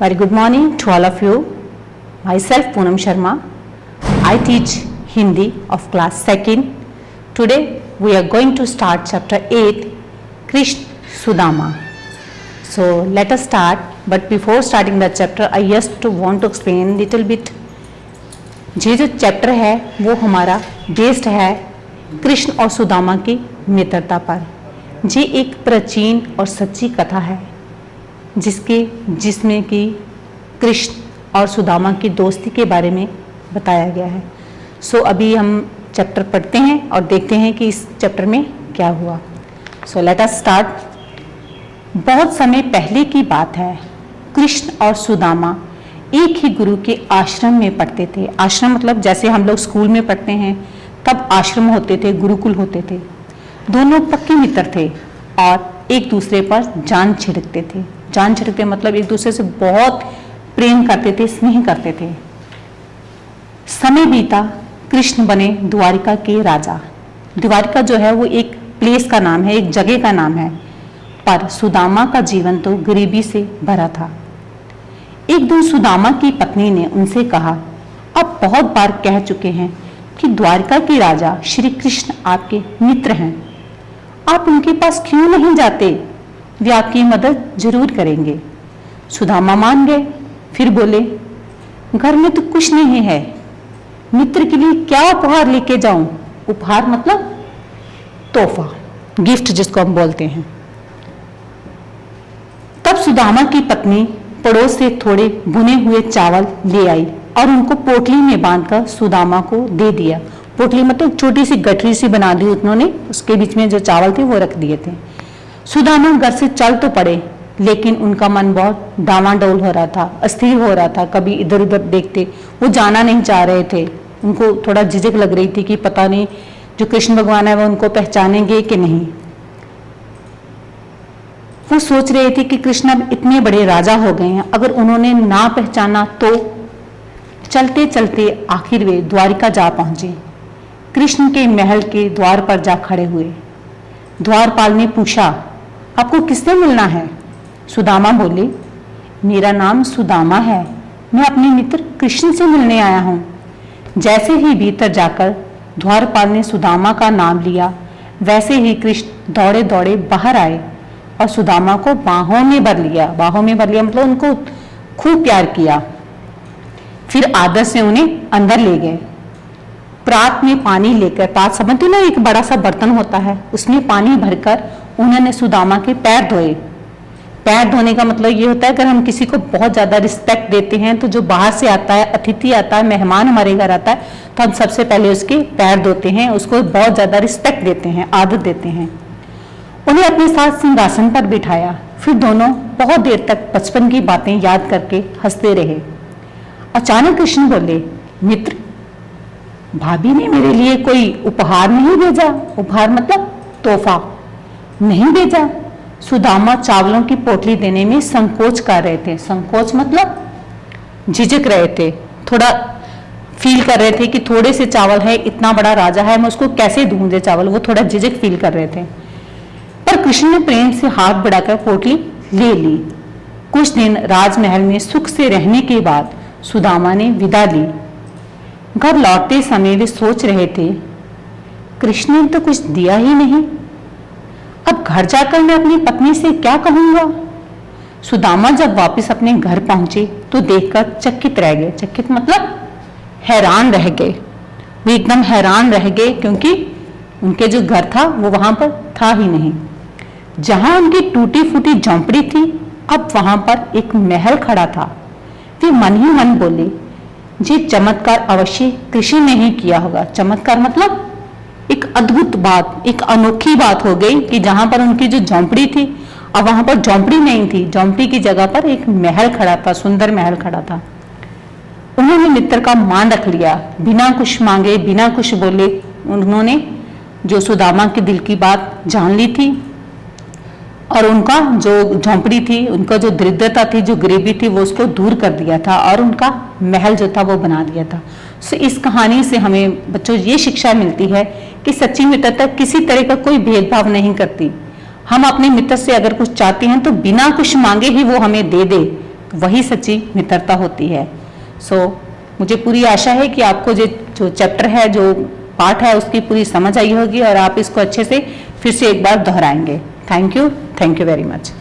Very good morning to all of you. Myself Poonam Sharma. I teach Hindi of class 2nd. Today we are going to start chapter 8, Krishna Sudama. So let us start, but before starting the chapter I just want to explain little bit. ये जो chapter है वो हमारा based है कृष्ण और सुदामा की मित्रता पर। ये एक प्राचीन और सच्ची कथा है जिसमें कि कृष्ण और सुदामा की दोस्ती के बारे में बताया गया है। सो अभी हम चैप्टर पढ़ते हैं और देखते हैं कि इस चैप्टर में क्या हुआ। So let us start. बहुत समय पहले की बात है, कृष्ण और सुदामा एक ही गुरु के आश्रम में पढ़ते थे। आश्रम मतलब जैसे हम लोग स्कूल में पढ़ते हैं तब आश्रम होते थे, गुरुकुल होते थे। दोनों पक्के मित्र थे और एक दूसरे पर जान छिड़कते थे। जान छिड़कते मतलब एक दूसरे से बहुत प्रेम करते थे, स्नेह करते थे। समय बीता, कृष्ण बने द्वारिका के राजा। द्वारिका जो है वो एक प्लेस का नाम है, एक जगह का नाम है, पर सुदामा का जीवन तो गरीबी से भरा था। एक दिन सुदामा की पत्नी ने उनसे कहा, अब बहुत बार कह चुके हैं कि द्वारिका के राजा श्री कृष्ण आपके मित्र हैं, आप उनके पास क्यों नहीं जाते? वे आपकी मदद जरूर करेंगे। सुदामा मान गए, फिर बोले, घर में तो कुछ नहीं है, मित्र के लिए क्या उपहार लेके जाऊं? उपहार मतलब तोहफा, गिफ्ट जिसको हम बोलते हैं। तब सुदामा की पत्नी पड़ोस से थोड़े भुने हुए चावल ले आई और उनको पोटली में बांधकर सुदामा को दे दिया। पोटली मतलब छोटी सी गठरी सी बना दी उन्होंने, उसके बीच में जो चावल थे वो रख दिए थे। सुदामा घर से चल तो पड़े, लेकिन उनका मन बहुत डावाडोल हो रहा था, अस्थिर हो रहा था। कभी इधर उधर देखते, वो जाना नहीं चाह रहे थे। उनको थोड़ा झिझक लग रही थी कि पता नहीं जो कृष्ण भगवान है वो उनको पहचानेंगे कि नहीं। वो सोच रहे थे कि कृष्ण अब इतने बड़े राजा हो गए हैं, अगर उन्होंने ना पहचाना तो। चलते चलते आखिर वे द्वारिका जा पहुंचे। कृष्ण के महल के द्वार पर जा खड़े हुए। द्वारपाल ने पूछा, आपको किससे मिलना है? सुदामा बोले, मेरा नाम सुदामा है, मैं अपने मित्र कृष्ण से मिलने आया हूं। जैसे ही भीतर जाकर द्वारपाल ने सुदामा का नाम लिया, वैसे ही कृष्ण दौड़े दौड़े बाहर आए और सुदामा को बाहों में भर लिया। बाहों में भर लिया मतलब उनको खूब प्यार किया। फिर आदर से उन्हें अंदर ले गए। प्रात में पानी लेकर, प्रात समझते ना, एक बड़ा सा बर्तन होता है, उसमें पानी भरकर उन्होंने सुदामा के पैर धोए। पैर धोने का मतलब ये होता है अगर हम किसी को बहुत ज्यादा रिस्पेक्ट देते हैं तो जो बाहर से आता है, अतिथि आता है, मेहमान हमारे घर आता है, तो हम सबसे पहले उसके पैर धोते हैं, उसको बहुत ज्यादा रिस्पेक्ट देते हैं, आदर देते हैं। उन्हें अपने साथ सिंहासन पर बिठाया। फिर दोनों बहुत देर तक बचपन की बातें याद करके हंसते रहे। अचानक कृष्ण बोले, मित्र, भाभी ने मेरे लिए कोई उपहार नहीं भेजा? उपहार मतलब तोहफा नहीं भेजा? सुदामा चावलों की पोटली देने में संकोच कर रहे थे। संकोच मतलब झिझक रहे थे, थोड़ा फील कर रहे थे कि थोड़े से चावल है, इतना बड़ा राजा है, मैं उसको कैसे दूं ये चावल, वो थोड़ा झिझक फील कर रहे थे। पर कृष्ण ने प्रेम से हाथ बढ़ाकर पोटली ले ली। कुछ दिन राजमहल में सुख से रहने के बाद सुदामा ने विदा ली। घर लौटते समय वे सोच रहे थे, कृष्ण ने तो कुछ दिया ही नहीं, अब घर जाकर मैं अपनी पत्नी से क्या कहूंगा? सुदामा जब वापस अपने घर पहुंचे तो देखकर चकित रह गए। चकित मतलब हैरान रह गए। वे एकदम हैरान रह गए क्योंकि उनके जो घर था वो वहां पर था ही नहीं। जहां उनकी टूटी फूटी झोंपड़ी थी, अब वहां पर एक महल खड़ा था। वे मन ही मन बोले, ये चमत्कार अवश्य कृष्ण ने ही किया होगा। चमत्कार मतलब एक अद्भुत बात, एक अनोखी बात हो गई कि जहां पर उनकी जो झोंपड़ी थी अब वहां पर झोंपड़ी नहीं थी, झोंपड़ी की जगह पर एक महल खड़ा था, सुंदर महल खड़ा था। उन्होंने मित्र का मान रख लिया, बिना कुछ मांगे, बिना कुछ बोले। उन्होंने जो सुदामा के दिल की बात जान ली थी और उनका जो झोंपड़ी थी, उनका जो दरिद्रता थी, जो गरीबी थी, वो उसको दूर कर दिया था और उनका महल जो था वो बना दिया था। सो इस कहानी से हमें बच्चों ये शिक्षा मिलती है कि सच्ची मित्रता किसी तरह का कोई भेदभाव नहीं करती। हम अपने मित्र से अगर कुछ चाहते हैं तो बिना कुछ मांगे ही वो हमें दे दे, वही सच्ची मित्रता होती है। मुझे पूरी आशा है कि आपको जो चैप्टर है, जो पाठ है, उसकी पूरी समझ आई होगी और आप इसको अच्छे से फिर से एक बार दोहराएंगे। Thank you very much.